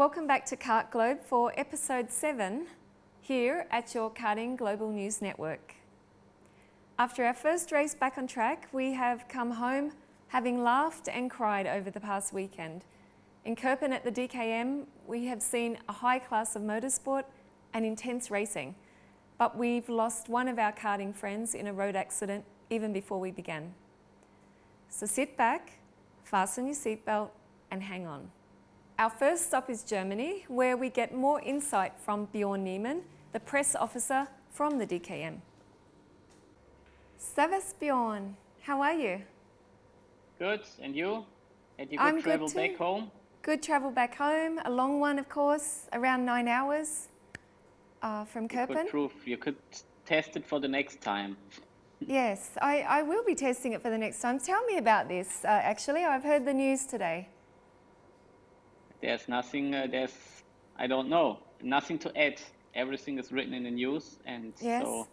Welcome back to Kart Globe for episode 7 here at your Karting Global News Network. After our first race back on track, we have come home having laughed and cried over the past weekend. In Köppen at the DKM, we have seen a high class of motorsport and intense racing, but we've lost one of our karting friends in a road accident even before we began. So sit back, fasten your seatbelt and hang on. Our first stop is Germany, where we get more insight from Björn Niemann, the press officer from the DKM. Servus Björn, how are you? Good, and you? Had you I'm good travel good too. back home? Good travel back home, a long one of course, around 9 hours from Köppen. Good proof. You could test it for the next time. Yes, I will be testing it for the next time. Tell me about this, actually. I've heard the news today. There's nothing, I don't know, nothing to add. Everything is written in the news, and Yes. so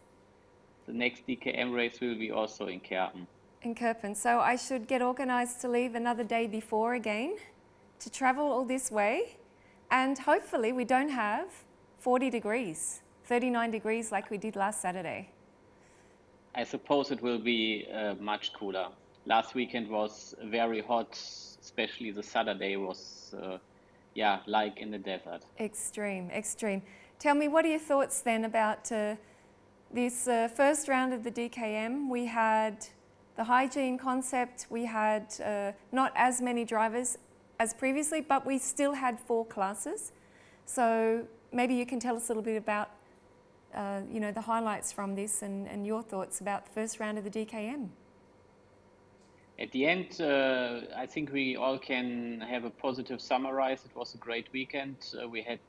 the next DKM race will be also in Kerpen. In Köppen. So I should get organised to leave another day before again to travel all this way, and hopefully we don't have 40 degrees, 39 degrees like we did last Saturday. I suppose it will be much cooler. Last weekend was very hot, especially the Saturday was, like in the desert. Extreme, extreme. Tell me, what are your thoughts then about this first round of the DKM? We had the hygiene concept, we had not as many drivers as previously, but we still had 4 classes. So maybe you can tell us a little bit about the highlights from this and your thoughts about the first round of the DKM. At the end, I think we all can have a positive summarize. It was a great weekend. We had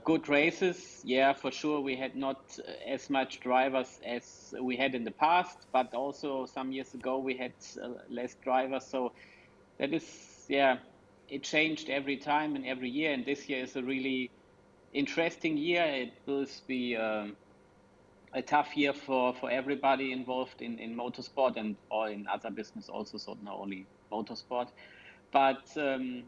good races. Yeah, for sure. We had not as much drivers as we had in the past, but also some years ago we had less drivers. So that is, it changed every time and every year. And this year is a really interesting year. It will be a tough year for everybody involved in motorsport and or in other business also, so not only motorsport. But at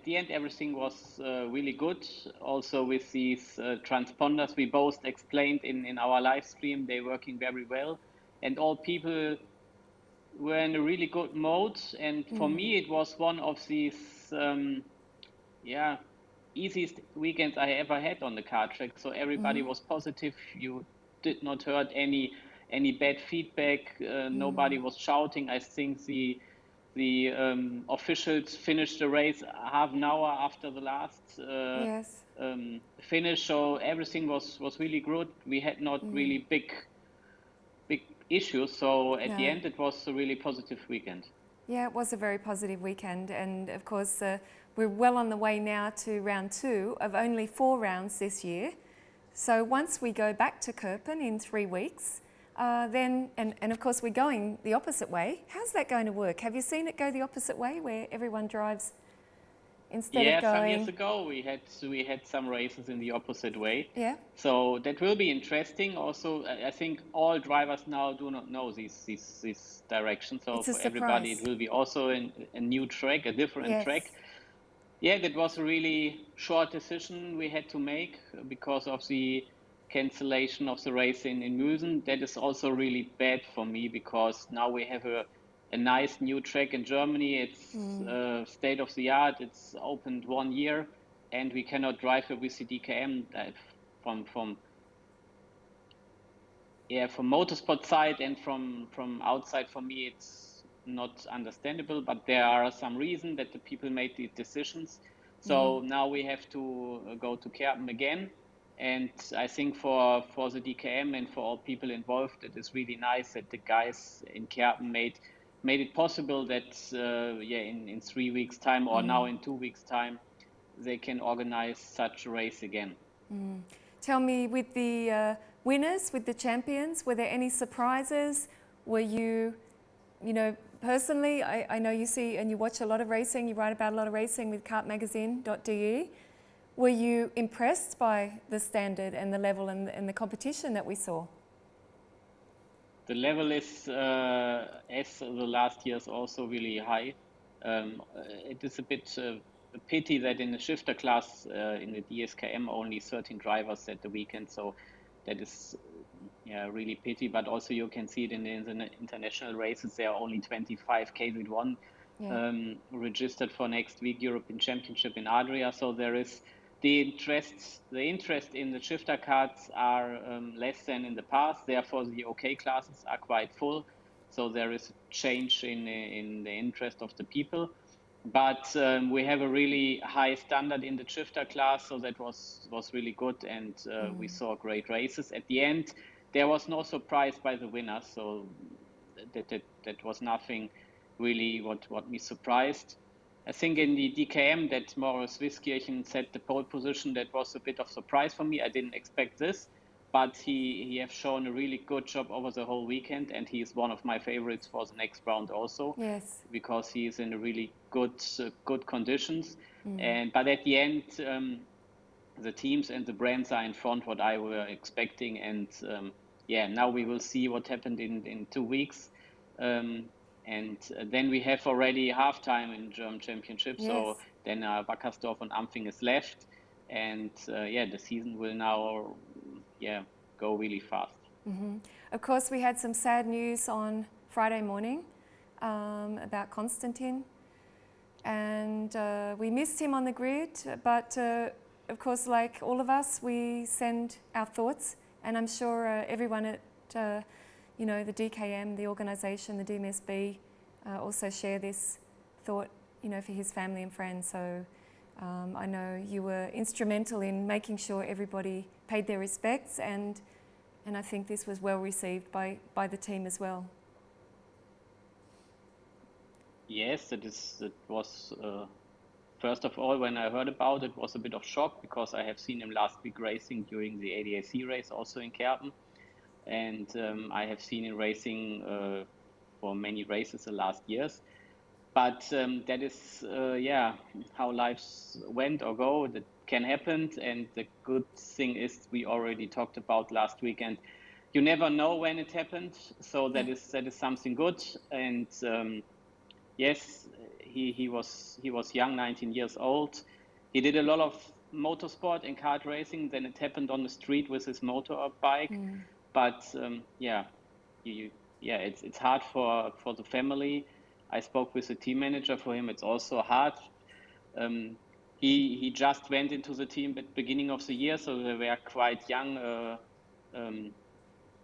the end everything was really good. Also with these transponders we both explained in our live stream, they're working very well. And all people were in a really good mode. And for me it was one of these easiest weekends I ever had on the kart track. So everybody was positive. You did not heard any bad feedback. Nobody was shouting. I think the officials finished the race half an hour after the last finish. So everything was really good. We had not really big issues. So at the end, it was a really positive weekend. Yeah, it was a very positive weekend, and of course we're well on the way now to round 2 of only 4 rounds this year. So once we go back to Köppen in 3 weeks, then of course we're going the opposite way. How's that going to work? Have you seen it go the opposite way, where everyone drives instead of going? Yeah, some years ago we had some races in the opposite way. Yeah. So that will be interesting. Also, I think all drivers now do not know this direction. So for everybody, it will be also a new track, a different track. Yeah, that was a really short decision we had to make because of the cancellation of the race in Müsen. That is also really bad for me because now we have a nice new track in Germany. It's state of the art. It's opened 1 year, and we cannot drive it with the DKM from motorsport side, and from outside. For me, it's not understandable, but there are some reasons that the people made these decisions. So now we have to go to Kerpen again. And I think for the DKM and for all people involved, it is really nice that the guys in Kerpen made it possible that in 3 weeks time or now in 2 weeks time, they can organize such a race again. Tell me, with the winners, with the champions, were there any surprises? Were you personally, I know you see and you watch a lot of racing, you write about a lot of racing with kartmagazine.de. Were you impressed by the standard and the level and the competition that we saw? The level is, as the last years, also really high. It is a bit a pity that in the shifter class in the DSKM only 13 drivers at the weekend. So that is really pity. But also you can see it in the international races. There are only 25 KZ1 registered for next week European Championship in Austria. So there is the interest in the shifter karts are less than in the past. Therefore, the OK classes are quite full. So there is a change in the interest of the people. But we have a really high standard in the shifter class, so that was really good, and we saw great races. At the end, there was no surprise by the winners, so that was nothing really what me surprised. I think in the DKM that Moritz Wiskirchen set the pole position. That was a bit of surprise for me. I didn't expect this, but he has shown a really good job over the whole weekend, and he is one of my favorites for the next round also. Yes. Because he is in a really good conditions. But at the end, the teams and the brands are in front what I were expecting, and now we will see what happened in 2 weeks. And then we have already halftime in German Championship. Yes. So then Wackersdorf and Ampfing is left. And the season will now go really fast. Mm-hmm. Of course, we had some sad news on Friday morning about Konstantin. And we missed him on the grid. But of course, like all of us, we send our thoughts. And I'm sure everyone at the DKM, the organisation, the DMSB, also share this thought, for his family and friends. So I know you were instrumental in making sure everybody paid their respects, and I think this was well received by the team as well. Yes, it was. First of all, when I heard about it, was a bit of shock, because I have seen him last week racing during the ADAC race, also in Kerpen. And I have seen him racing for many races the last years. But that is, how lives went or go. That can happen. And the good thing is, we already talked about last weekend, you never know when it happened. So that is something good. And yes, he was young, 19 years old. He did a lot of motorsport and kart racing. Then it happened on the street with his motorbike. But it's hard for the family. I spoke with the team manager. For him, it's also hard. He just went into the team at the beginning of the year, so they were quite young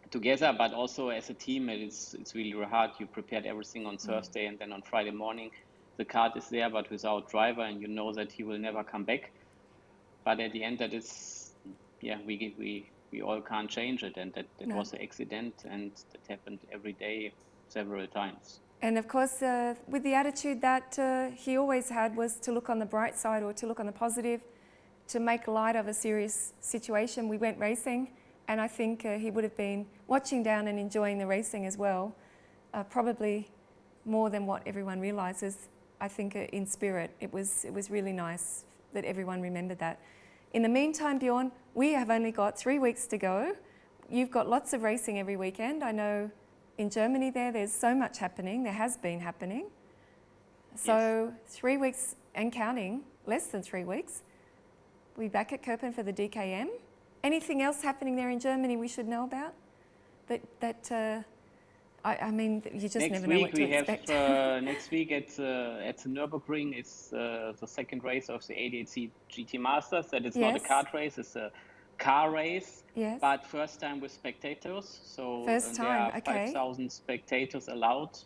together. But also as a team, it's really hard. You prepared everything on Thursday, and then on Friday morning, the kart is there, but without driver, and you know that he will never come back. But at the end, that is, we all can't change it, and that was an accident, and that happened every day, several times. And of course, with the attitude that he always had, was to look on the bright side, or to look on the positive, to make light of a serious situation. We went racing, and I think he would have been watching down and enjoying the racing as well, probably more than what everyone realises. I think in spirit, it was really nice that everyone remembered that. In the meantime, Björn, we have only got 3 weeks to go. You've got lots of racing every weekend. I know in Germany there's so much happening. There has been happening. So yes. 3 weeks and counting, less than 3 weeks. We'll be back at Kerpen for the DKM. Anything else happening there in Germany we should know about? I mean, you just never know what to expect. Next week at the Nürburgring is the second race of the ADAC GT Masters. That is not a kart race, it's a car race. Yes. But first time with spectators. So first time, there are 5,000 spectators allowed.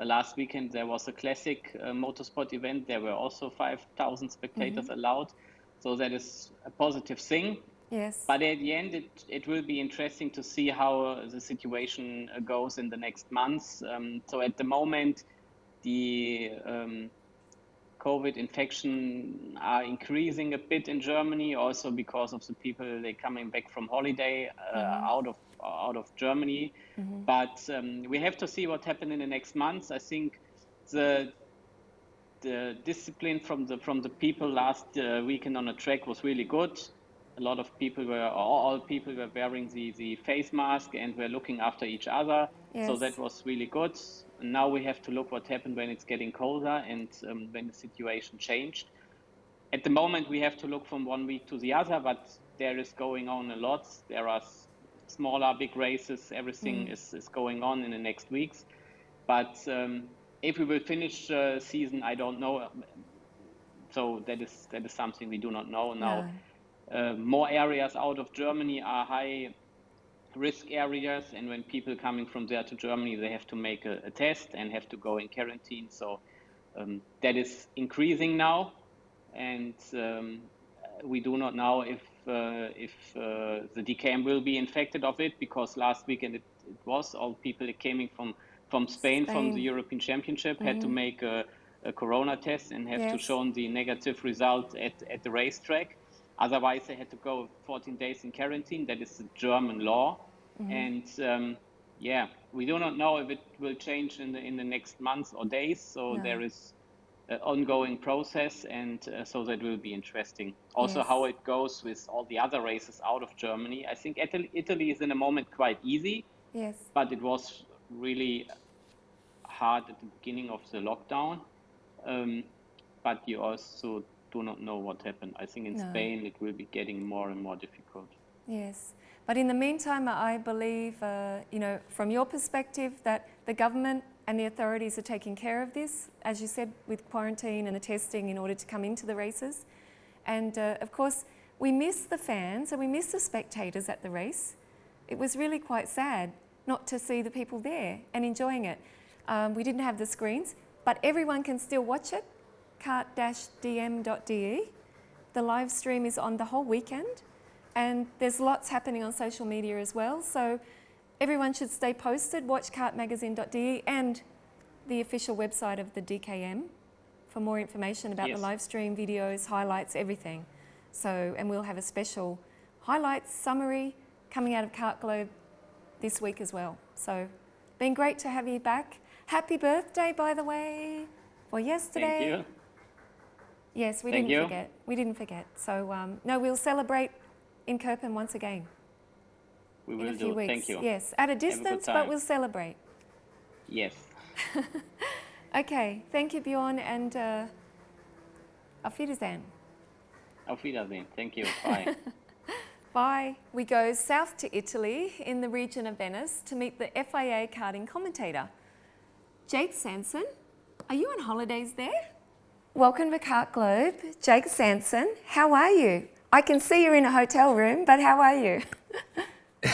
Last weekend there was a classic motorsport event. There were also 5,000 spectators allowed. So that is a positive thing. Yes. But at the end, it will be interesting to see how the situation goes in the next months. So at the moment, the COVID infection are increasing a bit in Germany, also because of the people they coming back from holiday out of Germany. But we have to see what happens in the next months. I think the discipline from the people last weekend on the track was really good. A lot of people all people were wearing the face mask and were looking after each other. Yes. So that was really good. Now we have to look what happened when it's getting colder and when the situation changed. at the moment we have to look from one week to the other, but there is going on a lot. There are smaller, big races. Everything is going on in the next weeks. But if we will finish season, I don't know. So that is something we do not know now. No. More areas out of Germany are high risk areas, and when people coming from there to Germany, they have to make a test and have to go in quarantine. So that is increasing now, and we do not know if the DKM will be infected of it, because last weekend it was all people coming from Spain, from the European Championship, had to make a Corona test and have to show the negative result at the racetrack. Otherwise, they had to go 14 days in quarantine. That is the German law. And we do not know if it will change in the next months or days. So there is an ongoing process, and so that will be interesting. Also, how it goes with all the other races out of Germany. I think Italy is in a moment quite easy. Yes. But it was really hard at the beginning of the lockdown. But you also do not know what happened. I think in Spain it will be getting more and more difficult. Yes, but in the meantime, I believe, from your perspective, that the government and the authorities are taking care of this, as you said, with quarantine and the testing in order to come into the races. And of course, we miss the fans and we miss the spectators at the race. It was really quite sad not to see the people there and enjoying it. We didn't have the screens, but everyone can still watch it. Kart-dm.de. The live stream is on the whole weekend, and there's lots happening on social media as well. So everyone should stay posted. Watch kartmagazine.de and the official website of the DKM for more information about the live stream, videos, highlights, everything. So, and we'll have a special highlights summary coming out of Kart Globe this week as well. So, been great to have you back. Happy birthday, by the way, for yesterday. Thank you. Yes, we didn't forget. We didn't forget. So, no, we'll celebrate in Köpen once again. We will in a few weeks. Thank you. Yes, at a distance, but we'll celebrate. Yes. Okay, thank you, Björn, and auf Wiedersehen. Auf Wiedersehen. Thank you. Bye. Bye. We go south to Italy in the region of Venice to meet the FIA karting commentator. Jake Sanson, are you on holidays there? Welcome to Kart Globe. Jake Sanson, how are you? I can see you're in a hotel room, but how are you?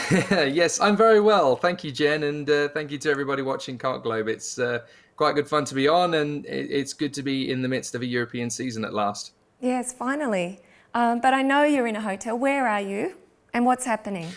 Yes, I'm very well. Thank you, Jen, and thank you to everybody watching Kart Globe. It's quite good fun to be on, and it's good to be in the midst of a European season at last. Yes, finally. But I know you're in a hotel. Where are you, and what's happening?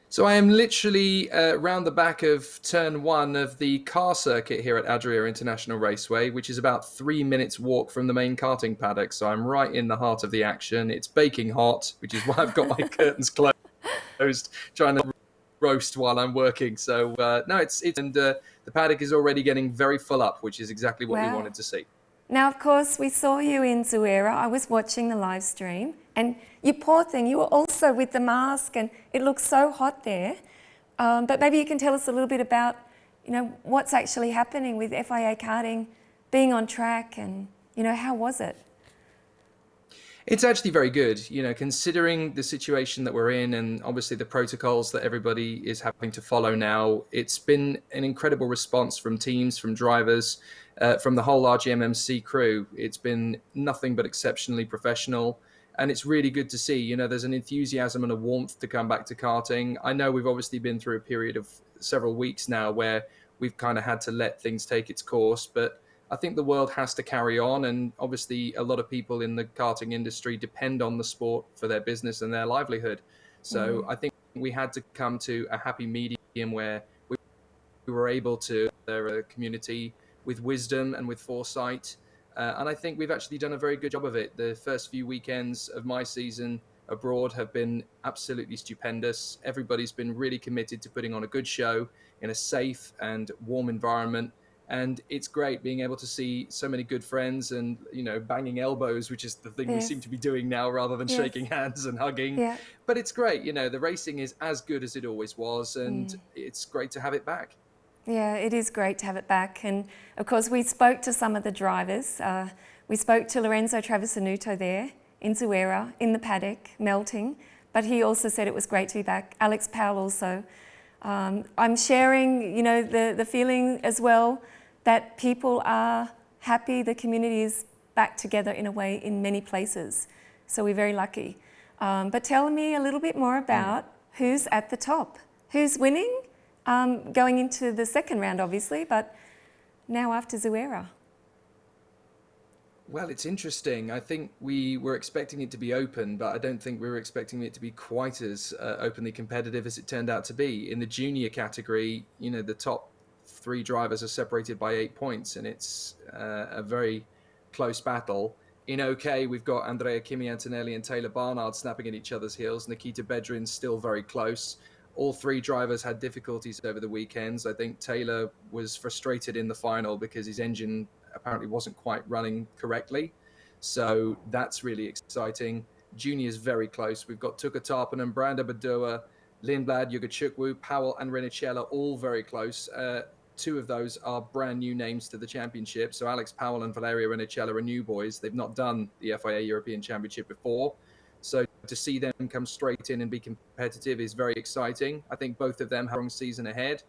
So I am literally round the back of turn 1 of the car circuit here at Austria International Raceway, which is about 3 minutes walk from the main karting paddock. So I'm right in the heart of the action. It's baking hot, which is why I've got my curtains closed, trying to roast while I'm working. So the paddock is already getting very full up, which is exactly what we wanted to see. Now, of course, we saw you in Zuera. I was watching the live stream, and you poor thing, you were also with the mask, and it looks so hot there. But maybe you can tell us a little bit about, what's actually happening with FIA karting, being on track, and, how was it? It's actually very good, considering the situation that we're in and obviously the protocols that everybody is having to follow now. It's been an incredible response from teams, from drivers, from the whole RGMMC crew. It's been nothing but exceptionally professional, and it's really good to see. There's an enthusiasm and a warmth to come back to karting. I know we've obviously been through a period of several weeks now where we've kind of had to let things take its course, but I think the world has to carry on, and obviously a lot of people in the karting industry depend on the sport for their business and their livelihood. So I think we had to come to a happy medium where we were able to their community with wisdom and with foresight. And I think we've actually done a very good job of it. The first few weekends of my season abroad have been absolutely stupendous. Everybody's been really committed to putting on a good show in a safe and warm environment. And it's great being able to see so many good friends and, banging elbows, which is the thing we seem to be doing now rather than shaking hands and hugging. Yeah. But it's great. The racing is as good as it always was, and it's great to have it back. Yeah, it is great to have it back. And of course, we spoke to some of the drivers. We spoke to Lorenzo Travisanuto there in Zuera, in the paddock, melting, but he also said it was great to be back. Alex Powell also. I'm sharing, you know, the feeling as well that people are happy, the community is back together in a way in many places. So we're very lucky. But tell me a little bit more about who's at the top. Who's winning? Going into the second round, obviously, but now after Zuera. Well, it's interesting. I think we were expecting it to be open, but I don't think we were expecting it to be quite as openly competitive as it turned out to be. In the junior category, you know, the top 3 drivers are separated by 8 points, and it's a very close battle. In OK, we've got Andrea Kimi Antonelli and Taylor Barnard snapping at each other's heels. Nikita Bedrin's still very close. All 3 drivers had difficulties over the weekends. I think Taylor was frustrated in the final because his engine apparently wasn't quite running correctly. So that's really exciting. Junior's very close. We've got Tuka Tarpanen, Branda Badua, Lindblad, Yugachukwu, Powell and Renicella all very close. 2 of those are brand new names to the championship. So Alex Powell and Valeria Renicella are new boys. They've not done the FIA European Championship before. So to see them come straight in and be competitive is very exciting. I think both of them have a strong season ahead.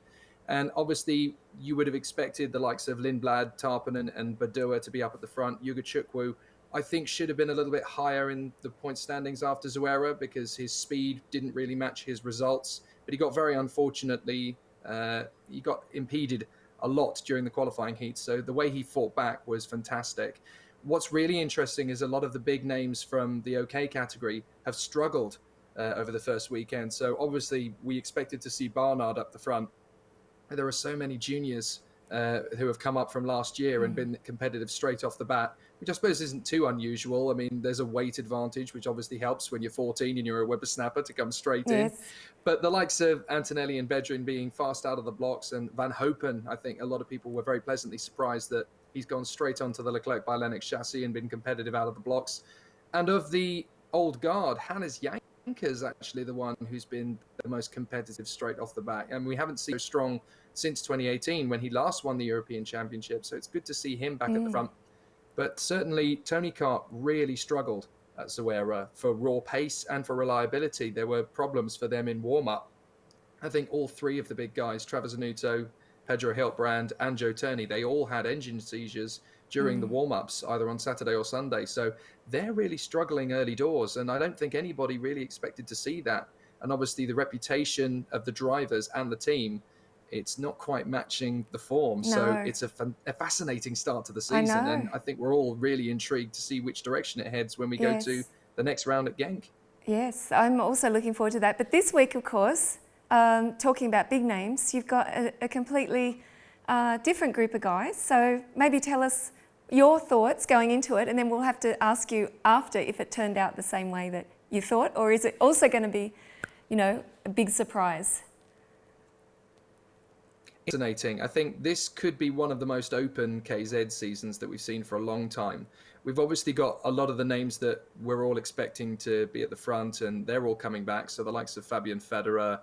And obviously, you would have expected the likes of Lindblad, Tarpanen, and Badua to be up at the front. Yugachukwu, I think, should have been a little bit higher in the point standings after Zuera because his speed didn't really match his results. But he got very unfortunately, he got impeded a lot during the qualifying heat. So the way he fought back was fantastic. What's really interesting is a lot of the big names from the OK category have struggled over the first weekend. So obviously, we expected to see Barnard up the front. There are so many juniors who have come up from last year and been competitive straight off the bat, which I suppose isn't too unusual. I mean, there's a weight advantage, which obviously helps when you're 14 and you're a whippersnapper to come straight in. But the likes of Antonelli and Bedrin being fast out of the blocks, and Van Hopen, I think a lot of people were very pleasantly surprised that he's gone straight onto the Leclerc by Lennox chassis and been competitive out of the blocks. And of the old guard, Hannes Janker's actually the one who's been the most competitive straight off the bat. And we haven't seen so strong since 2018 when he last won the European Championship. So it's good to see him back at the front. But certainly Tony Kart really struggled at Zuera for raw pace and for reliability. There were problems for them in warm-up. I think all 3 of the big guys, Travisanuto, Pedro Hiltbrand and Joe Turney, they all had engine seizures during the warm-ups, either on Saturday or Sunday. So they're really struggling early doors. And I don't think anybody really expected to see that. And obviously the reputation of the drivers and the team, it's not quite matching the form. No. So it's a fascinating start to the season. And I think we're all really intrigued to see which direction it heads when we go to the next round at Genk. Yes, I'm also looking forward to that. But this week, of course, talking about big names, you've got a completely different group of guys. So maybe tell us your thoughts going into it, and then we'll have to ask you after if it turned out the same way that you thought, or is it also going to be, you know, a big surprise? Fascinating. I think this could be one of the most open KZ seasons that we've seen for a long time. We've obviously got a lot of the names that we're all expecting to be at the front, and they're all coming back. So the likes of Fabien Federer,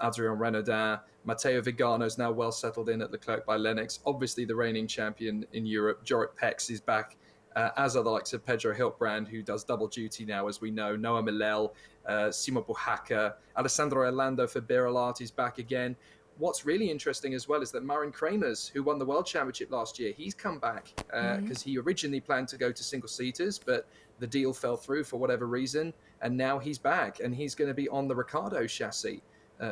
Adrien Renaudin, Matteo Vigano's now well settled in at Leclerc by Lennox. Obviously the reigning champion in Europe, Jorrit Pex, is back, as are the likes of Pedro Hiltbrand, who does double duty now, as we know, Noah Milel, Simo Buhaka, Alessandro Orlando for Birolart is back again. What's really interesting as well is that Marin Kramers, who won the World Championship last year, he's come back because he originally planned to go to single-seaters, but the deal fell through for whatever reason, and now he's back, and he's going to be on the Ricardo chassis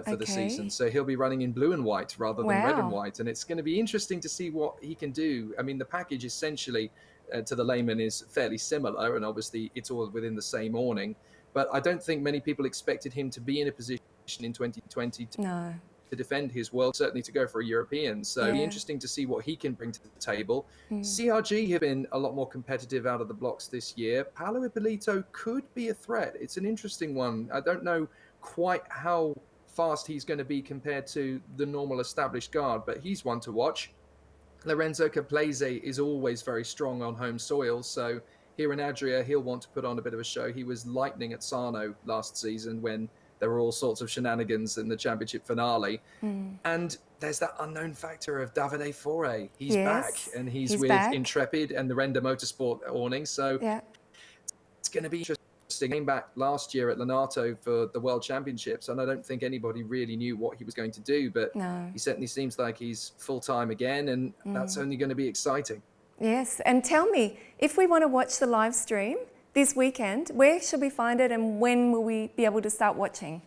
for the season. So he'll be running in blue and white rather than red and white, and it's going to be interesting to see what he can do. I mean, the package essentially, to the layman, is fairly similar, and obviously it's all within the same awning, but I don't think many people expected him to be in a position in 2020 to defend his world, certainly to go for a European. So it'll be interesting to see what he can bring to the table. CRG have been a lot more competitive out of the blocks this year. Paolo Ippolito could be a threat. It's an interesting one. I don't know quite how fast he's going to be compared to the normal established guard, but he's one to watch. Lorenzo Caplese is always very strong on home soil. So here in Adria, he'll want to put on a bit of a show. He was lightning at Sarno last season when there were all sorts of shenanigans in the championship finale. And there's that unknown factor of Davide Fore. He's back, and he's with back. Intrepid and the Render Motorsport awning. So it's going to be interesting. He came back last year at Lonato for the World Championships, and I don't think anybody really knew what he was going to do, but he certainly seems like he's full-time again, and that's only going to be exciting. Yes, and tell me, if we want to watch the live stream this weekend, where should we find it, and when will we be able to start watching?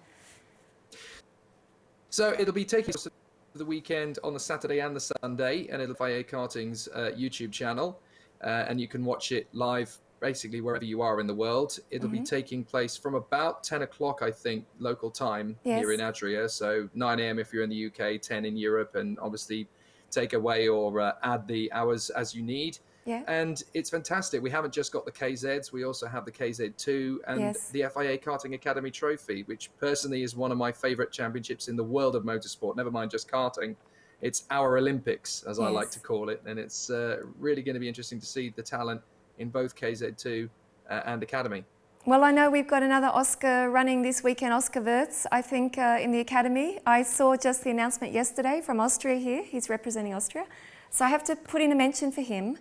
So it'll be taking us the weekend on the Saturday and the Sunday, and it'll be FIA Karting's YouTube channel, and you can watch it live basically wherever you are in the world. It'll be taking place from about 10 o'clock, I think, local time here in Austria. So 9 a.m. if you're in the UK, 10 in Europe, and obviously take away or add the hours as you need. And it's fantastic. We haven't just got the KZs, we also have the KZ2 and the FIA Karting Academy Trophy, which personally is one of my favorite championships in the world of motorsport, never mind just karting. It's our Olympics, as I like to call it, and it's really going to be interesting to see the talent in both KZ2 and Academy. Well, I know we've got another Oscar running this weekend, Oscar Wirtz, I think, in the Academy. I saw just the announcement yesterday from Austria here. He's representing Austria. So I have to put in a mention for him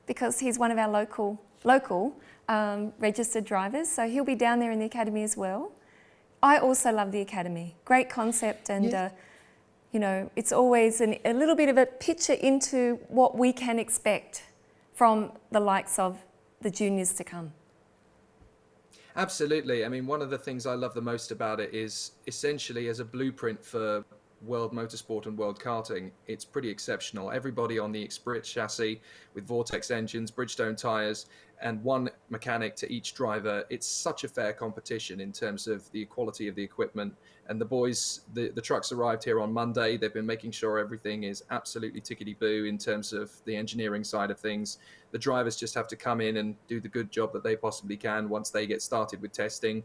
because he's one of our local registered drivers. So he'll be down there in the Academy as well. I also love the Academy. Great concept, and you know, it's always a little bit of a picture into what we can expect from the likes of the juniors to come. Absolutely. I mean, one of the things I love the most about it is essentially as a blueprint for world motorsport and world karting, it's pretty exceptional. Everybody on the Experience chassis with Vortex engines, Bridgestone tyres, and one mechanic to each driver. It's such a fair competition in terms of the quality of the equipment. And the boys, the trucks arrived here on Monday. They've been making sure everything is absolutely tickety-boo in terms of the engineering side of things. The drivers just have to come in and do the good job that they possibly can once they get started with testing.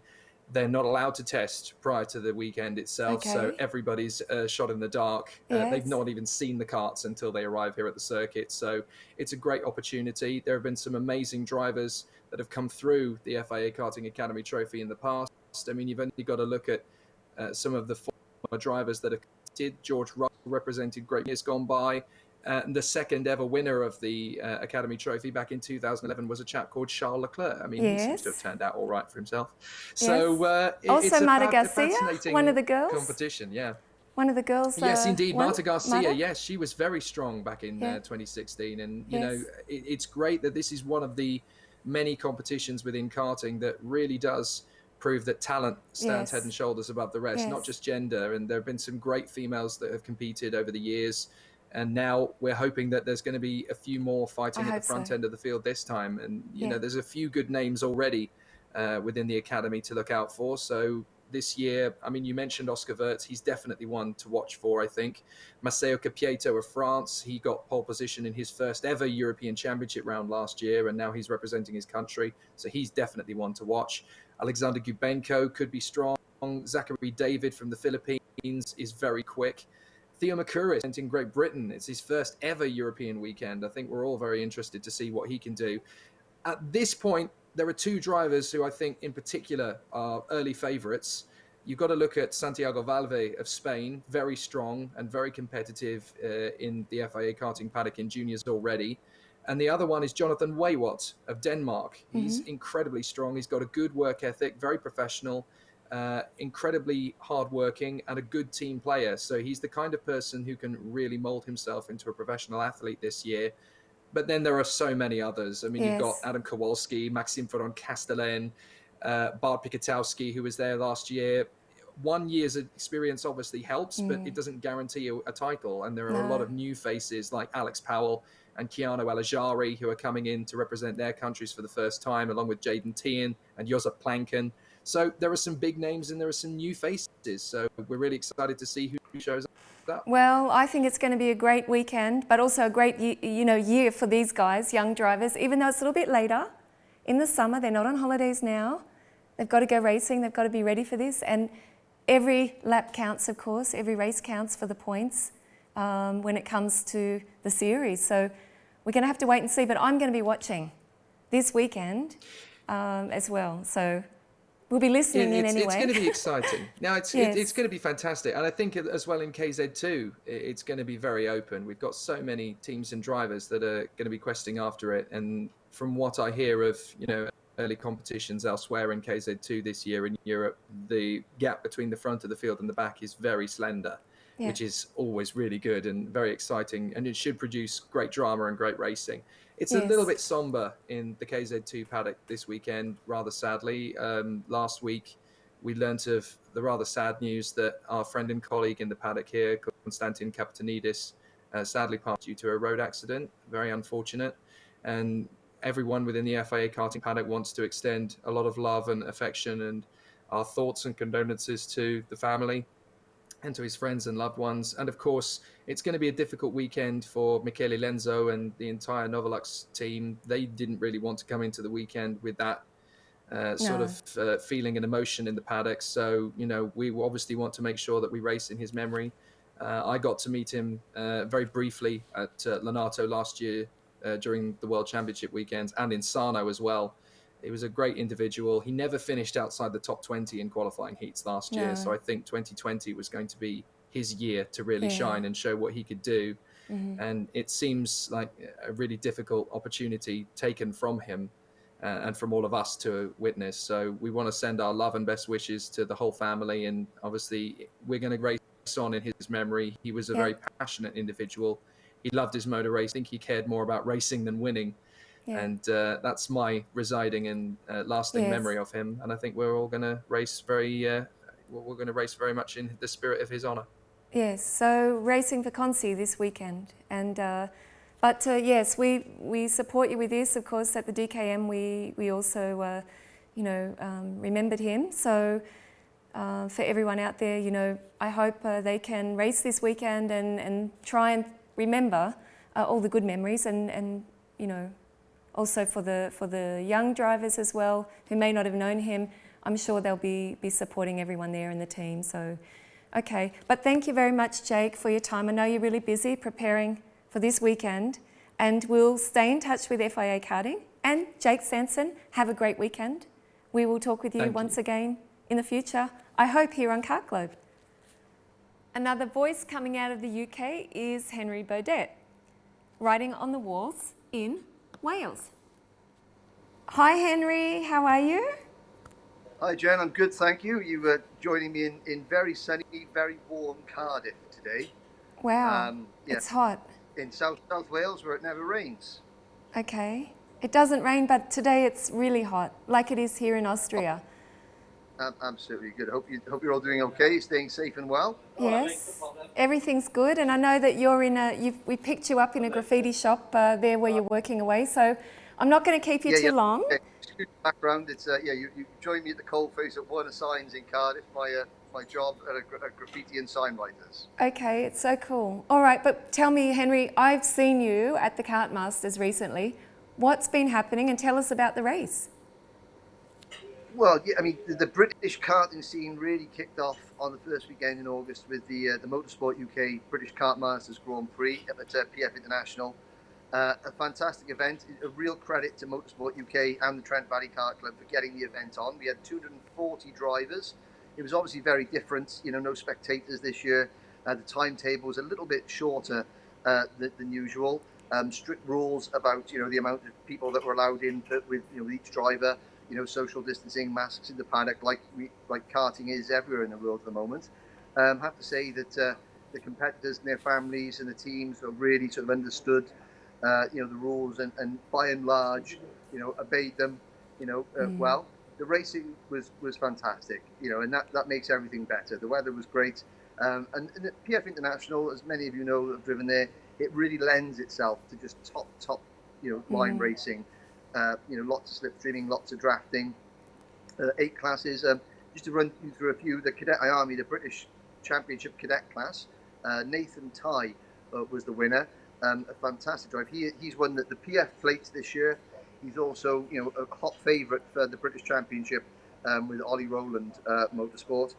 They're not allowed to test prior to the weekend itself, so everybody's shot in the dark. They've not even seen the karts until they arrive here at the circuit, so it's a great opportunity. There have been some amazing drivers that have come through the FIA Karting Academy Trophy in the past. I mean, you've only got to look at some of the former drivers that have competed. George Russell represented great years gone by. And the second ever winner of the Academy Trophy back in 2011 was a chap called Charles Leclerc. I mean, he seems to have turned out all right for himself. So also it's Marta a Garcia, fascinating one of the girls. competition. One of the girls. Yes, indeed. Marta Garcia, Marta? yes, she was very strong back in 2016. And, you know, it's great that this is one of the many competitions within karting that really does prove that talent stands head and shoulders above the rest, not just gender. And there have been some great females that have competed over the years. And now we're hoping that there's going to be a few more fighting at the front end of the field this time. And, you know, there's a few good names already within the Academy to look out for. So this year, I mean, you mentioned Oscar Wirtz. He's definitely one to watch for, I think. Maceo Capieto of France, he got pole position in his first ever European Championship round last year, and now he's representing his country. So he's definitely one to watch. Alexander Gubenko could be strong. Zachary David from the Philippines is very quick. Theo Makuris in Great Britain. It's his first ever European weekend. I think we're all very interested to see what he can do. At this point, there are two drivers who I think in particular are early favourites. You've got to look at Santiago Valve of Spain, very strong and very competitive in the FIA karting paddock in juniors already. And the other one is Jonathan Waywat of Denmark. He's incredibly strong. He's got a good work ethic, very professional. Incredibly hardworking and a good team player. So he's the kind of person who can really mold himself into a professional athlete this year. But then there are so many others. I mean, you've got Adam Kowalski, Maxime Ferron Castellan, Bart Pikatowski, who was there last year. 1 year's experience obviously helps, but it doesn't guarantee you a title. And there are a lot of new faces like Alex Powell and Keanu Alajari who are coming in to represent their countries for the first time, along with Jaden Tien and Josip Planken. So there are some big names and there are some new faces. So we're really excited to see who shows up. Well, I think it's going to be a great weekend, but also a great year for these guys, young drivers, even though it's a little bit later in the summer. They're not on holidays now. They've got to go racing. They've got to be ready for this. And every lap counts, of course. Every race counts for the points when it comes to the series. So we're going to have to wait and see. But I'm going to be watching this weekend as well. So We'll be listening in anyway. It's going to be exciting. Now, it's Yes. going to be fantastic. And I think as well in KZ2, it's going to be very open. We've got so many teams and drivers that are going to be questing after it. And from what I hear of, early competitions elsewhere in KZ2 this year in Europe, the gap between the front of the field and the back is very slender, which is always really good and very exciting. And it should produce great drama and great racing. It's a little bit somber in the KZ2 paddock this weekend, rather sadly. Last week, we learnt of the rather sad news that our friend and colleague in the paddock here, Konstantin Kapitanidis, sadly passed due to a road accident. Very unfortunate. And everyone within the FIA karting paddock wants to extend a lot of love and affection and our thoughts and condolences to the family and to his friends and loved ones. And of course, it's going to be a difficult weekend for Michele Lenzo and the entire Novolux team. They didn't really want to come into the weekend with that sort of feeling and emotion in the paddock. So, we obviously want to make sure that we race in his memory. I got to meet him very briefly at Lonato last year during the World Championship weekends and in Sarno as well. He was a great individual. He never finished outside the top 20 in qualifying heats last year. So I think 2020 was going to be his year to really shine and show what he could do. And it seems like a really difficult opportunity taken from him and from all of us to witness. So we want to send our love and best wishes to the whole family. And obviously we're going to race on in his memory. He was a very passionate individual. He loved his motor race. I think he cared more about racing than winning. And that's my residing and lasting memory of him. And I think we're all going to race we're going to race very much in the spirit of his honour. Yes, so racing for Consi this weekend. And but yes, we support you with this. Of course, at the DKM, we also remembered him. So for everyone out there, I hope they can race this weekend and try and remember all the good memories and also for the young drivers as well who may not have known him. I'm sure they'll be supporting everyone there in the team. So, okay. But thank you very much, Jake, for your time. I know you're really busy preparing for this weekend, and we'll stay in touch with FIA Karting. And Jake Sanson, have a great weekend. We will talk with you once again in the future, I hope here on Kart Globe. Another voice coming out of the UK is Henry Beaudette, writing on the walls in Wales. Hi Henry, how are you? Hi Jen, I'm good, thank you. You were joining me in very sunny, very warm Cardiff today. Wow, it's hot. In South Wales where it never rains. Okay, it doesn't rain, but today it's really hot, like it is here in Austria. Absolutely good. Hope you're all doing okay, staying safe and well. Yes, everything's good, and I know that you're we picked you up in a graffiti shop there where you're working away. So I'm not going to keep you too long. Excuse the background. It's you joined me at the coalface at one of signs in Cardiff. My job at graffiti and sign writers. Okay, it's so cool. All right, but tell me, Henry, I've seen you at the Kart Masters recently. What's been happening, and tell us about the race. Well, yeah, I mean, the British karting scene really kicked off on the first weekend in August with the Motorsport UK British Kart Masters Grand Prix at PF International. A fantastic event, a real credit to Motorsport UK and the Trent Valley Kart Club for getting the event on. We had 240 drivers. It was obviously very different, no spectators this year. The timetable was a little bit shorter than usual. Strict rules about, the amount of people that were allowed in with each driver. Social distancing, masks in the paddock, like karting is everywhere in the world at the moment. I have to say that the competitors and their families and the teams have really sort of understood, the rules and by and large, obeyed them, well. The racing was fantastic, and that makes everything better. The weather was great, and the PF International, as many of you know that have driven there, it really lends itself to just top, line racing. Lots of slipstreaming, lots of drafting, 8 classes. Just to run you through a few, the Cadet Army, the British Championship Cadet class, Nathan Ty was the winner. A fantastic drive. He's won the PF plates this year. He's also, a hot favourite for the British Championship with Ollie Rowland Motorsport.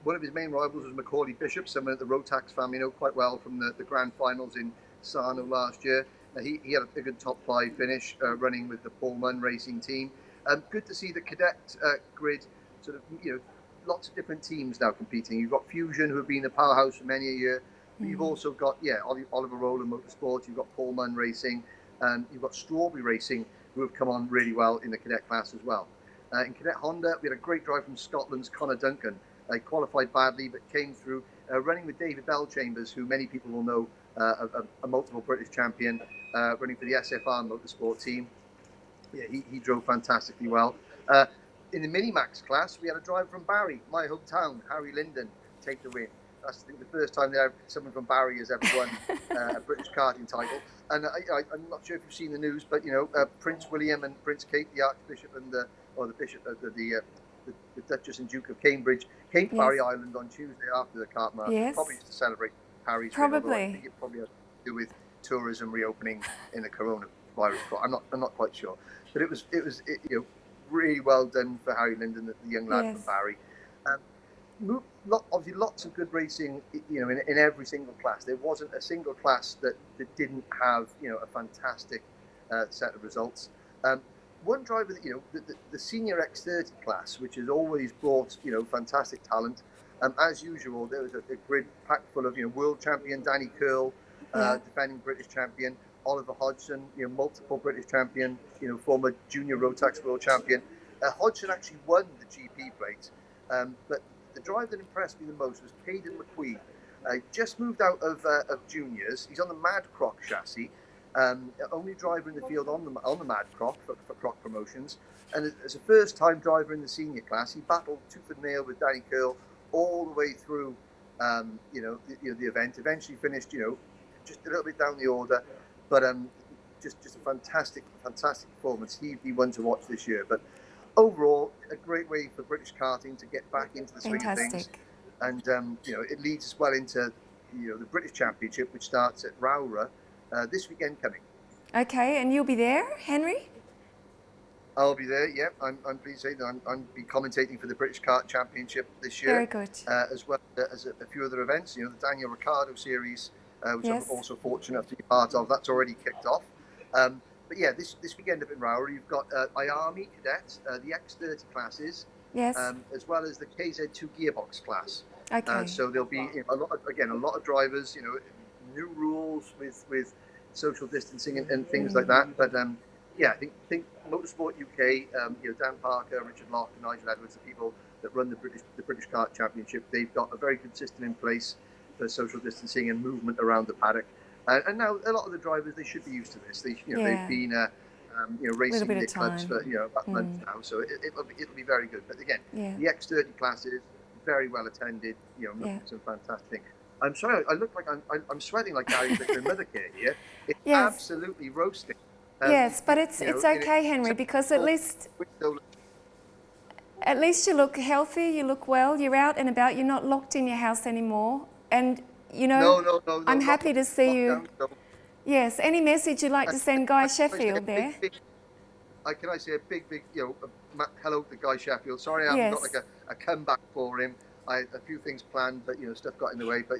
One of his main rivals was Macaulay Bishop, someone that the Rotax family know quite well from the grand finals in Sarno last year. He had a good top 5 finish running with the Paul Munn racing team. Good to see the cadet grid sort of, lots of different teams now competing. You've got Fusion, who have been the powerhouse for many a year. But you've also got, Oliver Rowland Motorsport. You've got Paul Munn Racing. And you've got Strawberry Racing, who have come on really well in the cadet class as well. In cadet Honda, we had a great drive from Scotland's Connor Duncan. Qualified badly, but came through running with David Bellchambers, who many people will know, a multiple British champion, running for the SFR Motorsport team. Yeah, he drove fantastically well. In the Minimax class, we had a driver from Barry, my hometown, Harry Linden, take the win. That's, I think, the first time that someone from Barry has ever won a British karting title. And I'm not sure if you've seen the news, but Prince William and Prince Kate, the Archbishop and the Duchess and Duke of Cambridge, came to Barry Island on Tuesday after the kart marathon, probably to celebrate Harry's win. I think it probably has to do with tourism reopening in the coronavirus. I'm not quite sure, but it was really well done for Harry Linden, the young lad from Barry. Obviously, lots of good racing, in every single class. There wasn't a single class that didn't have, a fantastic set of results. One driver that, the senior X30 class, which has always brought, fantastic talent. As usual, there was a grid packed full of, world champion Danny Curl, defending British champion, Oliver Hodgson, multiple British champion, former junior Rotax world champion. Hodgson actually won the GP plate, but the driver that impressed me the most was Caden McQueen. Just moved out of juniors. He's on the Mad Croc chassis. Only driver in the field on the Mad Croc for Croc Promotions, and as a first-time driver in the senior class, he battled tooth and nail with Danny Curl all the way through, the event. Eventually finished, just a little bit down the order, but just a fantastic performance. He'd be one to watch this year. But overall, a great way for British karting to get back into the swing of things, and it leads us well into the British Championship, which starts at Rowra. This weekend coming. Okay, and you'll be there, Henry? I'll be there, yeah. I'm pleased to say that I'm be commentating for the British Kart Championship this year. Very good. As well as a few other events, the Daniel Ricciardo Series, which I'm also fortunate enough to be part of. That's already kicked off. But yeah, this weekend up in Rowra, you've got IARMI cadets, the X30 classes, as well as the KZ2 gearbox class. Okay. So there'll be a lot of drivers, new rules with social distancing and things like that. But I think Motorsport UK, Dan Parker, Richard Locke, and Nigel Edwards, the people that run the British Kart Championship, they've got a very good system in place for social distancing and movement around the paddock. And now a lot of the drivers, they should be used to this. They've been racing their clubs for about a month now, so it'll be very good. But again, the X30 classes, very well attended. Some fantastic things. I'm sorry, I look like I'm sweating like Gary's like mother care here. It's absolutely roasting. Yes, but it's okay, Henry, because at least you look healthy, you look well, you're out and about, you're not locked in your house anymore, and no, I'm happy to see you. Yes, any message you'd like to send Guy Sheffield there? Can I say a big hello to Guy Sheffield? Sorry, I haven't got like a comeback for him. I had a few things planned, but stuff got in the way. But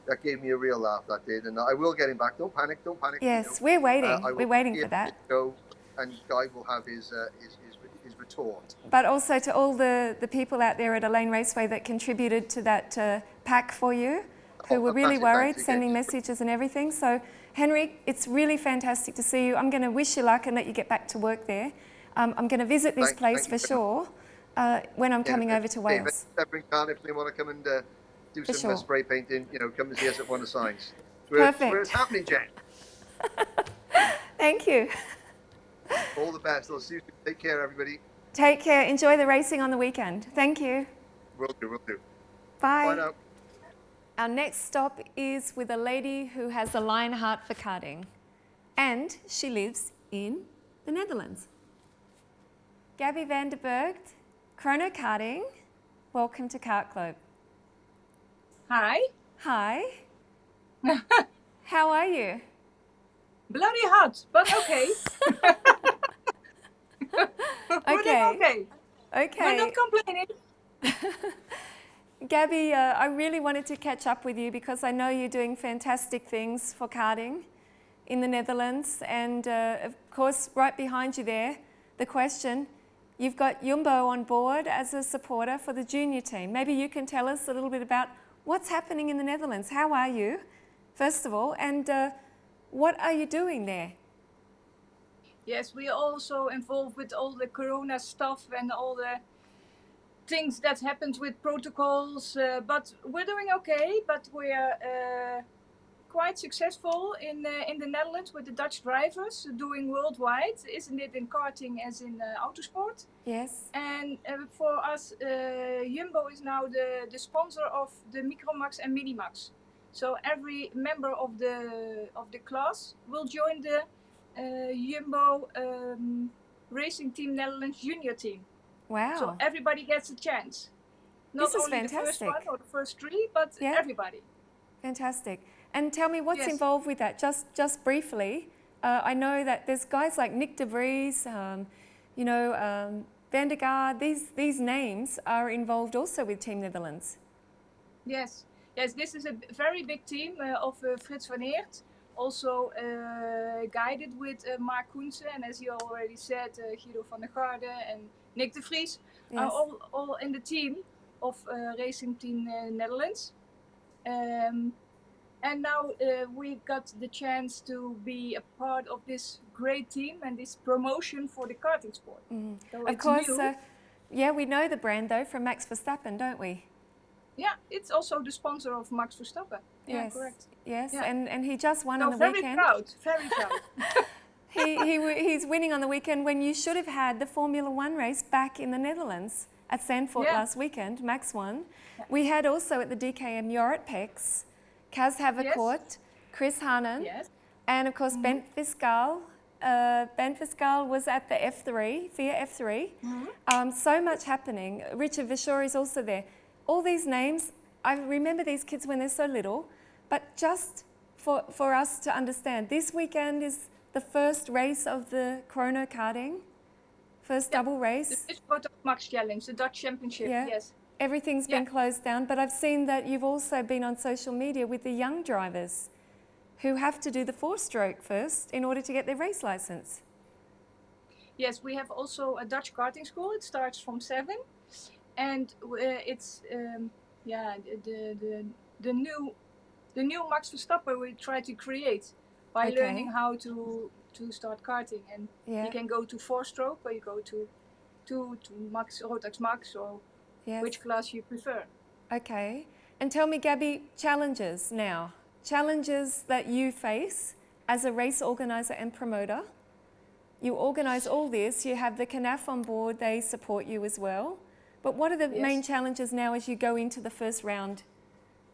that gave me a real laugh, that did, and I will get him back. Don't panic. Yes, we're waiting. We're waiting for that. And Guy will have his retort. But also to all the people out there at Elaine Raceway that contributed to that pack for you, who were really worried, sending messages and everything. So, Henry, it's really fantastic to see you. I'm going to wish you luck and let you get back to work there. I'm going to visit this place for sure when I'm coming over to Wales. If they want to come and do some spray painting, come and see us at one of the signs. Perfect. Where it's happening, Jen. Thank you. All the best. I'll see you. Take care, everybody. Take care. Enjoy the racing on the weekend. Thank you. Will do. Bye. Bye now. Our next stop is with a lady who has a lion heart for karting, and she lives in the Netherlands. Gaby van der Burgt, Chrono Karting, welcome to Kart Globe. Hi. Hi. How are you? Bloody hot, but okay. Okay. We're not complaining. Gaby, I really wanted to catch up with you because I know you're doing fantastic things for karting in the Netherlands, and of course right behind you there, the question, you've got Jumbo on board as a supporter for the junior team. Maybe you can tell us a little bit about what's happening in the Netherlands. How are you, first of all, and what are you doing there? Yes, we are also involved with all the Corona stuff and all the things that happened with protocols, but we're doing okay. But we are quite successful in the Netherlands with the Dutch drivers doing worldwide, isn't it, in karting as in autosport? Yes. And for us, Jumbo is now the sponsor of the Micromax and Minimax. So every member of the class will join the Jumbo Racing Team Netherlands junior team. Wow. So everybody gets a chance. Not This is only fantastic. the first one or the first three, but everybody. Fantastic. And tell me what's Yes. involved with that, just briefly. I know that there's guys like Nick de Vries, Van der Gaard, these names are involved also with Team Netherlands. Yes, this is a very big team of Frits van Eert, also guided with Mark Koensen, and as you already said, Guido van der Garde and Nick de Vries are all in the team of Racing Team Netherlands. And now we got the chance to be a part of this great team and this promotion for the karting sport. Mm. So Of course, we know the brand though from Max Verstappen, don't we? Yeah, it's also the sponsor of Max Verstappen. Yeah, Yes, correct. yes, Yeah. and he just won So on the very weekend. very proud. He's winning on the weekend when you should have had the Formula One race back in the Netherlands at Zandvoort last weekend. Max won. Yeah. We had also at the DKM Jorrit Kaz Havercourt, Chris Hanen, and of course Bent Fiscal. Bent Fiscal was at the F3, FIA F3. So much happening. Richard Vachor is also there. All these names, I remember these kids when they're so little, but just for us to understand, this weekend is the first race of the Chrono karting, first double race. The Sport of Max Challenge, the Dutch Championship, yes. Everything's been closed down, but I've seen that you've also been on social media with the young drivers who have to do the four-stroke first in order to get their race license. Yes, we have also a Dutch karting school. It starts from 7, and it's the new Max Verstappen we try to create by learning how to start karting, and you can go to 4-stroke or you go to Max Rotax Max or which class you prefer. Okay, and tell me, Gaby, challenges now. Challenges that you face as a race organizer and promoter. You organize all this, you have the CNAF on board, they support you as well. But what are the main challenges now as you go into the first round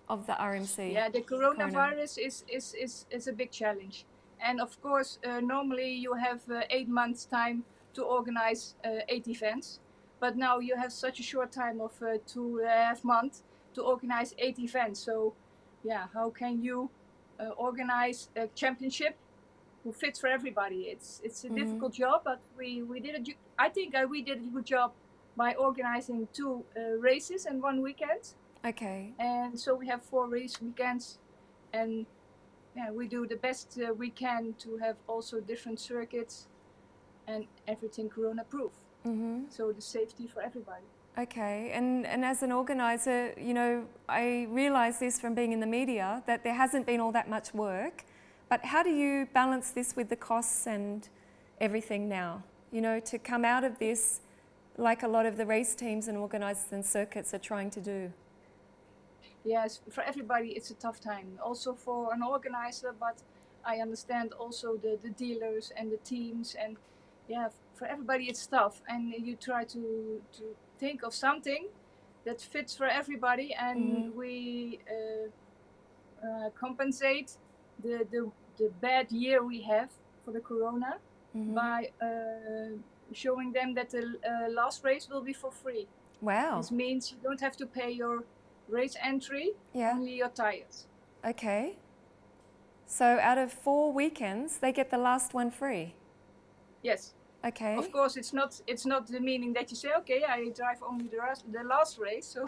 of the RMC? Yeah, the coronavirus is a big challenge. And of course, normally you have 8 months time to organize 8 events. But now you have such a short time of 2.5 months to organize 8 events. So yeah, how can you organize a championship who fits for everybody? It's a difficult job, but we did it. I think we did a good job by organizing 2 races and 1 weekend. Okay. And so we have 4 race weekends, and we do the best we can to have also different circuits and everything corona-proof. So the safety for everybody. Okay, and as an organizer, you know, I realize this from being in the media that there hasn't been all that much work, but how do you balance this with the costs and everything now? You know, to come out of this like a lot of the race teams and organizers and circuits are trying to do. Yes, for everybody it's a tough time. Also for an organizer, but I understand also the dealers and the teams, and for everybody it's tough. And you try to think of something that fits for everybody, and we compensate the bad year we have for the corona by showing them that the last race will be for free. Wow. This means you don't have to pay your race entry, only your tires. Okay. So out of 4 weekends, they get the last one free? Yes. Okay. Of course, it's not the meaning that you say, okay, I drive only the last race, so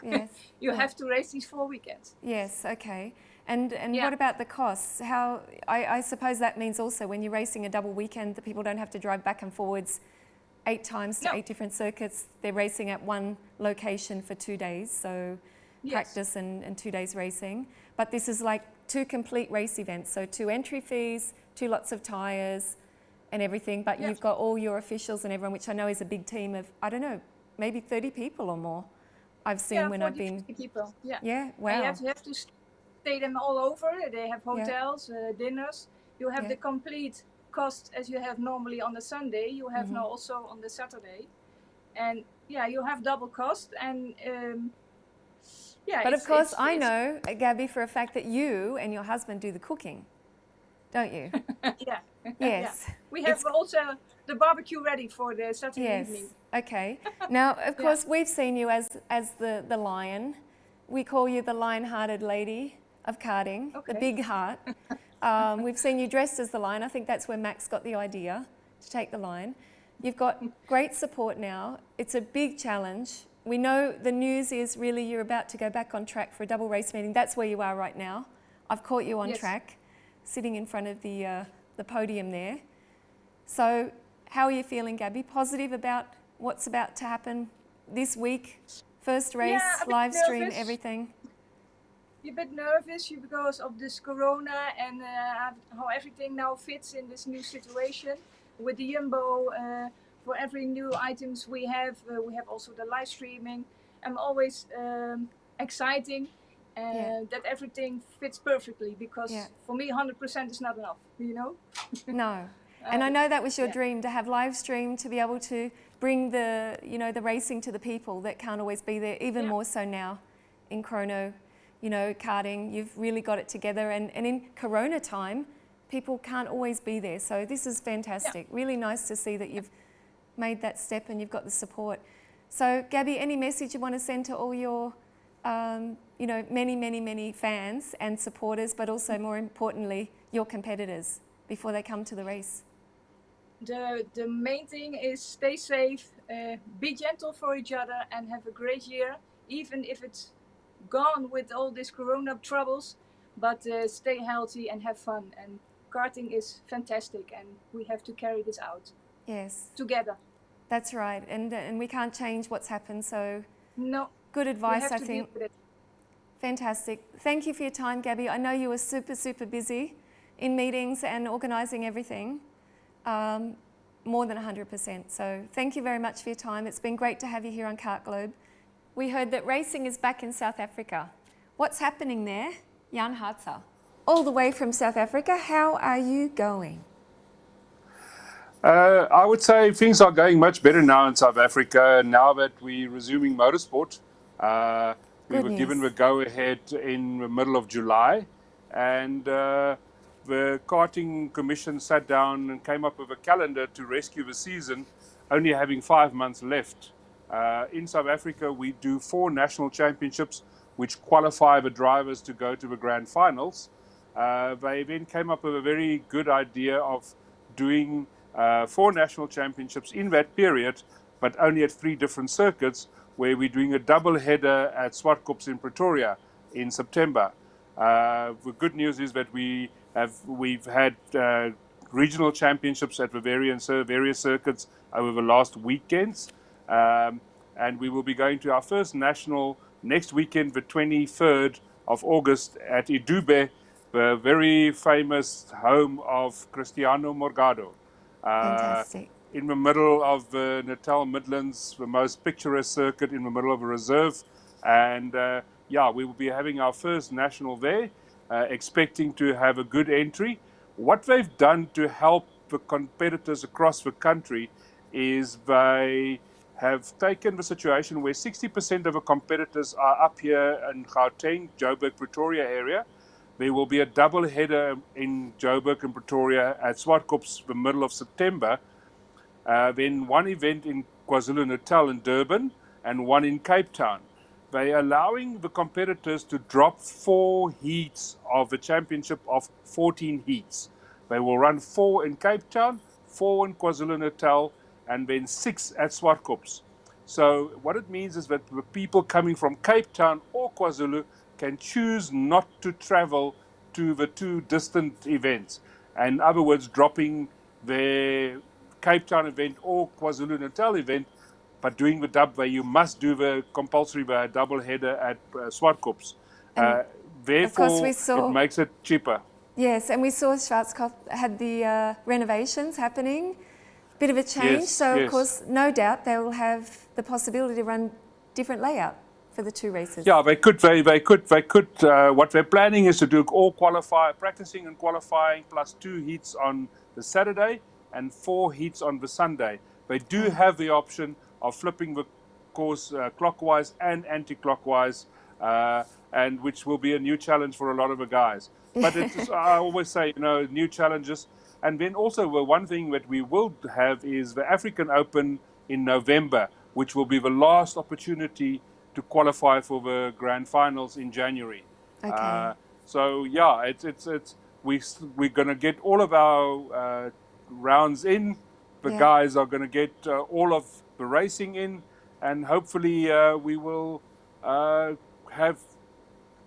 you have to race these 4 weekends. Yes, okay. And what about the costs? I suppose that means also when you're racing a double weekend that people don't have to drive back and forwards 8 times to 8 different circuits. They're racing at one location for 2 days, so practice and 2 days racing. But this is like 2 complete race events, so 2 entry fees, 2 lots of tyres and everything. But you've got all your officials and everyone, which I know is a big team of, I don't know, maybe 30 people or more. I've seen when I've been. 50 people. Yeah. Yeah. Wow. And you have to stay them all over. They have hotels, dinners. You have the complete cost as you have normally on the Sunday. You have now also on the Saturday, and you have double cost. And but of course, I know, Gaby, for a fact that you and your husband do the cooking, don't you? Yeah. Yes. We have also the barbecue ready for the Saturday evening. Okay. Now, of course, we've seen you as the lion. We call you the lion-hearted lady of karting, the big heart. We've seen you dressed as the lion. I think that's where Max got the idea to take the lion. You've got great support now. It's a big challenge. We know the news is really you're about to go back on track for a double race meeting. That's where you are right now. I've caught you on track, sitting in front of the podium there. So how are you feeling, Gaby? Positive about what's about to happen this week? First race, live stream, everything. You're a bit nervous because of this corona and how everything now fits in this new situation with the Jumbo. For every new items we have also the live streaming. I'm always exciting that everything fits perfectly, because for me 100% is not enough, you know? No. And I know that was your dream, to have live stream, to be able to bring the, the racing to the people that can't always be there, even more so now in Chrono, karting. You've really got it together. And in Corona time, people can't always be there. So this is fantastic. Really nice to see that you've made that step and you've got the support. So Gaby, any message you want to send to all your, many fans and supporters, but also more importantly, your competitors before they come to the race? The main thing is stay safe, be gentle for each other, and have a great year, even if it's gone with all these corona troubles. But stay healthy and have fun. And karting is fantastic, and we have to carry this out. Yes. Together. That's right. And we can't change what's happened. So no. Good advice, I think. Fantastic. Thank you for your time, Gaby. I know you were super busy in meetings and organising everything. More than 100%. So thank you very much for your time. It's been great to have you here on Kart Globe. We heard that racing is back in South Africa. What's happening there? Jan Hartzer, all the way from South Africa. How are you going? I would say things are going much better now in South Africa, now that we're resuming motorsport. We were given the go-ahead in the middle of July, and the Karting Commission sat down and came up with a calendar to rescue the season, only having 5 months left. In South Africa, we do 4 national championships, which qualify the drivers to go to the grand finals. They then came up with a very good idea of doing 4 national championships in that period, but only at 3 different circuits, where we're doing a double header at Swartkops in Pretoria in September. The good news is that we've had regional championships at the various circuits over the last weekends, and we will be going to our first national next weekend, the 23rd of August, at Idube, the very famous home of Cristiano Morgado. Fantastic. In the middle of the Natal Midlands, the most picturesque circuit in the middle of a reserve. And we will be having our first national there, expecting to have a good entry. What they've done to help the competitors across the country is they have taken the situation where 60% of the competitors are up here in Gauteng, Joburg, Pretoria area. There will be a double header in Joburg and Pretoria at Swartkops the middle of September. Then one event in KwaZulu-Natal and Durban, and one in Cape Town. They're allowing the competitors to drop 4 heats of the championship of 14 heats. They will run 4 in Cape Town, 4 in KwaZulu-Natal, and then 6 at Swartkops. So what it means is that the people coming from Cape Town or KwaZulu can choose not to travel to the 2 distant events. In other words, dropping their Cape Town event or KwaZulu-Natal event, but doing the dub where you must do the compulsory double header at Swartkops. Therefore, it makes it cheaper. Yes, and we saw Schwarzkopf had the renovations happening, bit of a change. Of course, no doubt they will have the possibility to run different layout for the two races. Yeah, they could. What they're planning is to do all practicing and qualifying plus 2 heats on the Saturday and 4 heats on the Sunday. They do have the option of flipping the course clockwise and anti-clockwise, and which will be a new challenge for a lot of the guys. But I always say, new challenges. And then also the one thing that we will have is the African Open in November, which will be the last opportunity to qualify for the grand finals in January. Okay. We're going to get all of our rounds in. The guys are going to get all of the racing in, and hopefully we will have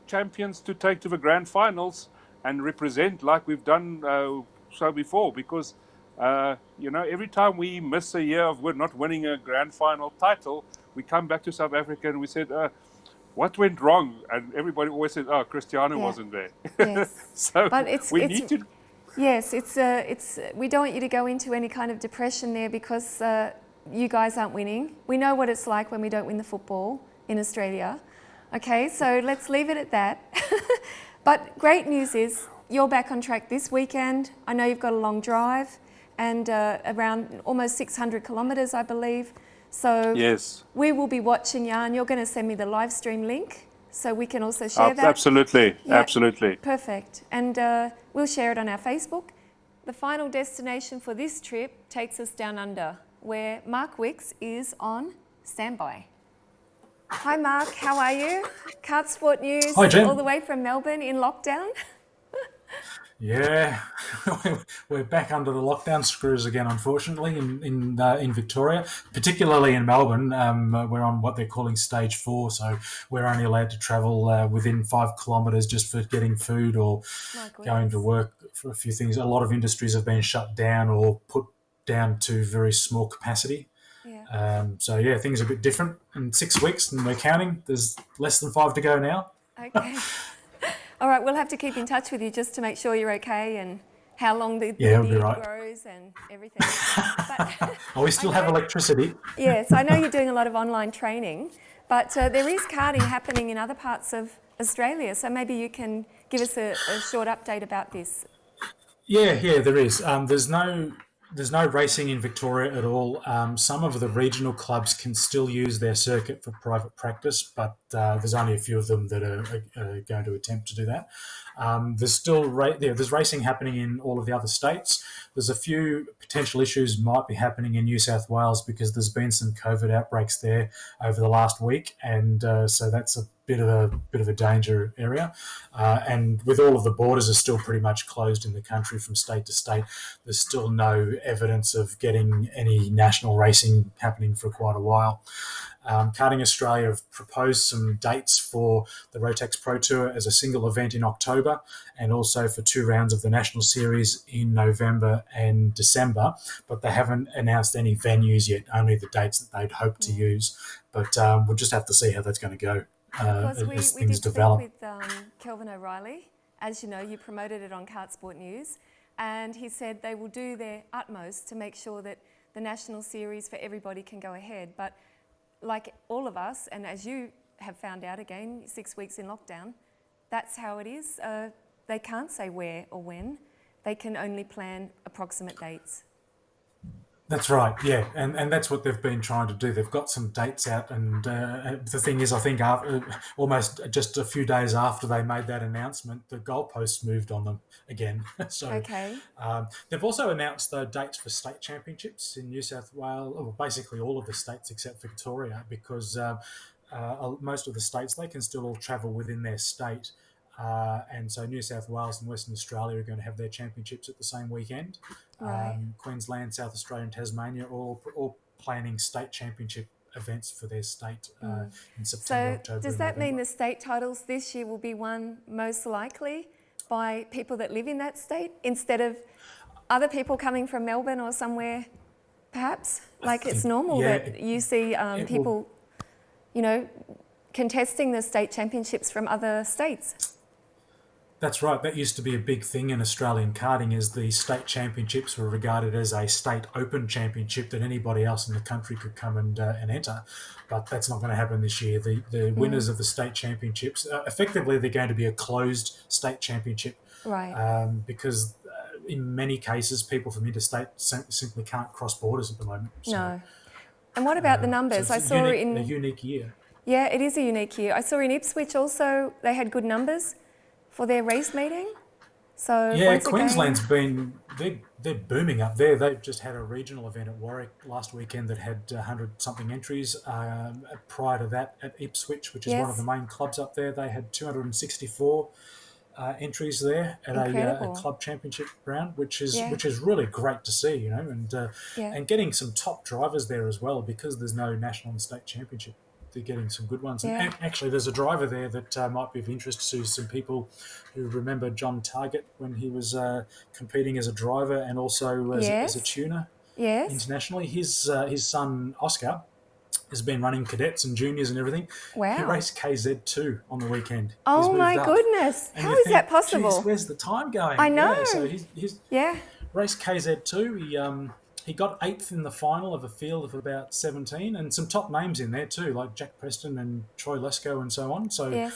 champions to take to the grand finals and represent like we've done so before. Because every time we miss a year of not winning a grand final title, we come back to South Africa and we said, what went wrong? And everybody always says, Cristiano wasn't there. Yes. So but need to. Yes, we don't want you to go into any kind of depression there because you guys aren't winning. We know what it's like when we don't win the football in Australia. Okay, so let's leave it at that. But great news is you're back on track this weekend. I know you've got a long drive and around almost 600 kilometres, I believe. So yes, we will be watching Jan. You're going to send me the live stream link so we can also share that. Absolutely, yeah, absolutely. Perfect. And we'll share it on our Facebook. The final destination for this trip takes us down under, where Mark Wicks is on standby. Hi Mark, how are you? Kart Sport News. Hi, Jen. All the way from Melbourne in lockdown. Yeah, we're back under the lockdown screws again, unfortunately, in Victoria, particularly in Melbourne. We're on what they're calling stage 4, so we're only allowed to travel within 5 kilometres just for getting food or going to work for a few things. A lot of industries have been shut down or put down to very small capacity. Yeah. Things are a bit different. In 6 weeks, and we're counting. There's less than 5 to go now. Okay. All right, we'll have to keep in touch with you just to make sure you're okay and how long the beard right. grows and everything. But we still have electricity. Yes, I know you're doing a lot of online training, but there is karting happening in other parts of Australia, so maybe you can give us a short update about this. Yeah, there is. There's no racing in Victoria at all. Some of the regional clubs can still use their circuit for private practice, but there's only a few of them that are going to attempt to do that. There's still there's racing happening in all of the other states. There's a few potential issues might be happening in New South Wales because there's been some COVID outbreaks there over the last week, and so that's a bit of a danger area. And with all of the borders are still pretty much closed in the country from state to state, there's still no evidence of getting any national racing happening for quite a while. Karting Australia have proposed some dates for the Rotax Pro Tour as a single event in October, and also for 2 rounds of the National Series in November and December, but they haven't announced any venues yet, only the dates that they'd hoped to use. But we'll just have to see how that's going to go as things we did develop. speak with Kelvin O'Reilly. As you know, you promoted it on Kart Sport News, and he said they will do their utmost to make sure that the National Series for everybody can go ahead. But like all of us, and as you have found out again, 6 weeks in lockdown, that's how it is. They can't say where or when. They can only plan approximate dates. That's right, yeah, and that's what they've been trying to do. They've got some dates out, and the thing is, I think almost just a few days after they made that announcement, the goalposts moved on them again. So okay. They've also announced the dates for state championships in New South Wales, or basically all of the states except Victoria, because most of the states, they can still all travel within their state. And so New South Wales and Western Australia are going to have their championships at the same weekend. Right. Queensland, South Australia and Tasmania are all planning state championship events for their state in September, October. So does that mean the state titles this year will be won most likely by people that live in that state instead of other people coming from Melbourne or somewhere perhaps? Like it's normal that you see people, you know, contesting the state championships from other states. That's right. That used to be a big thing in Australian karting, is the state championships were regarded as a state open championship that anybody else in the country could come and enter. But that's not going to happen this year. The winners of the state championships, effectively, they're going to be a closed state championship. Right. Because in many cases, people from interstate simply can't cross borders at the moment. So, No. And what about the numbers? So I saw a unique year. Yeah, it is a unique year. I saw in Ipswich also they had good numbers for their race meeting. So yeah, Queensland's been they're booming up there. They've just had a regional event at Warwick last weekend that had 100-something entries. Prior to that, at Ipswich, which is one of the main clubs up there, they had 264 entries there at a club championship round, which is really great to see, you know, and getting some top drivers there as well, because there's no national and state championship. They're getting some good ones. And actually, there's a driver there that might be of interest to some people who remember John Target when he was competing as a driver and also as a tuner internationally. His son, Oscar, has been running cadets and juniors and everything. Wow. He raced KZ2 on the weekend. Oh, my goodness. And how is that possible? Where's the time going? I know. Yeah, so he's raced KZ2. He got 8th in the final of a field of about 17, and some top names in there too, like Jack Preston and Troy Lesko and so on. So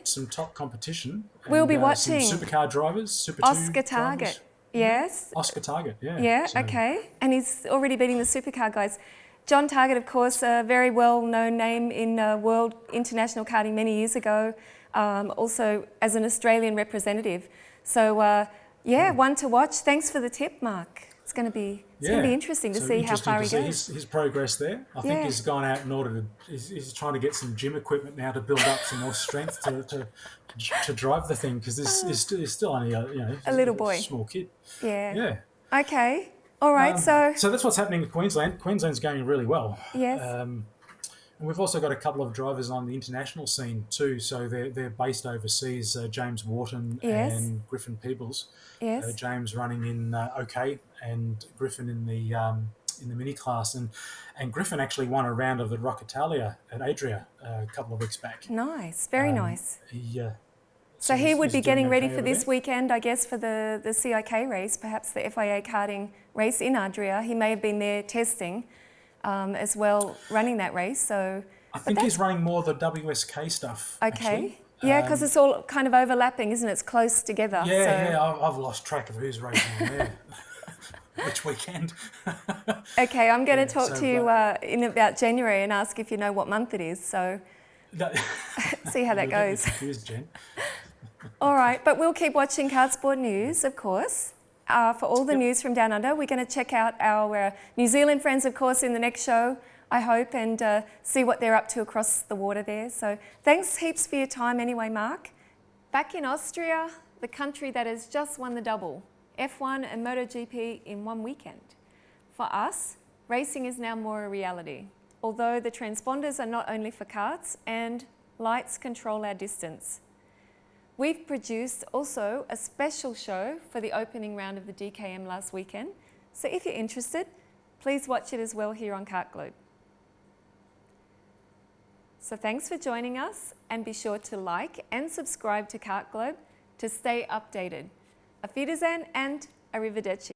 some top competition. We'll be watching. Some supercar drivers, Super Oscar 2 Target. drivers. Yes. Oscar Target, yeah. Yeah, so. okay. And he's already beating the supercar guys. John Target, of course, a very well-known name in world international karting many years ago, also as an Australian representative. So, one to watch. Thanks for the tip, Mark. It's going to be interesting to see how far he goes. His progress there. I think he's gone out in order to. He's trying to get some gym equipment now to build up some more strength to drive the thing, because he's still only a little boy, small kid. Yeah. Yeah. Okay. All right. So that's what's happening in Queensland. Queensland's going really well. Yes. And we've also got a couple of drivers on the international scene too. So they're based overseas. James Wharton and Griffin Peebles. Yes. James running in OK, and Griffin in the mini class, and Griffin actually won a round of the Rock Italia at Adria a couple of weeks back. Nice. Very nice. So he would be getting ready for over this there. weekend, I guess, for the CIK race, perhaps the FIA karting race in Adria. He may have been there testing as well, running that race. So I think he's running more the WSK stuff. Okay. Actually. Yeah, because it's all kind of overlapping, isn't it? It's close together. I've lost track of who's racing there. Which weekend? Okay, I'm going to talk to you in about January and ask if you know what month it is. So see how that goes. Confused, Jen. All right, but we'll keep watching Kartsport News, of course. For all the news from Down Under, we're going to check out our New Zealand friends, of course, in the next show, I hope, and see what they're up to across the water there. So thanks heaps for your time anyway, Mark. Back in Austria, the country that has just won the double, F1 and MotoGP in one weekend. For us, racing is now more a reality, although the transponders are not only for karts and lights control our distance. We've produced also a special show for the opening round of the DKM last weekend, so if you're interested, please watch it as well here on Kart Globe. So thanks for joining us, and be sure to like and subscribe to Kart Globe to stay updated. Auf Wiedersehen and Arrivederci.